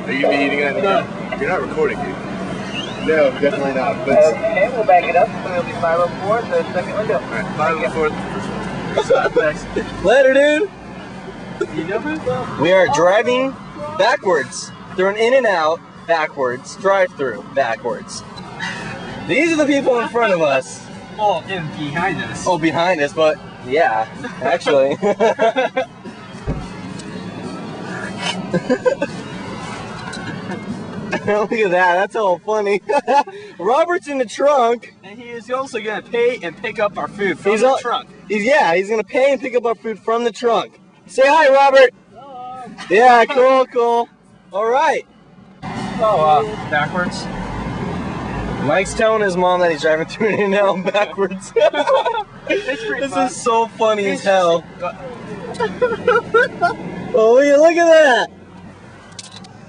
Are you eating it? No. You're not recording, dude. No, definitely not. But Okay, we'll back it up. So it'll be 504, the second window. Alright, 504. Next. Later, dude. You know who? We are driving backwards through an In-N-Out backwards, drive-through backwards. These are the people in front of us. Oh, and behind us. Oh, behind us, but yeah, actually. Look at that, that's all funny. Robert's in the trunk. And he is also going to pay and pick up our food from He's the all- trunk. He's gonna pay and pick up our food from the trunk. Say hi, Robert. Yeah, cool. All right. Oh, backwards. Mike's telling his mom that he's driving through an In-N-Out backwards. It's pretty This fun. is so funny as hell. Oh, look at that.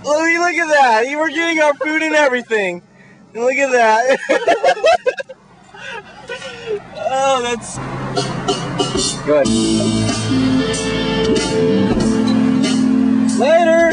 Look at that. We're getting our food and everything. And look at that. Oh, that's good. Later.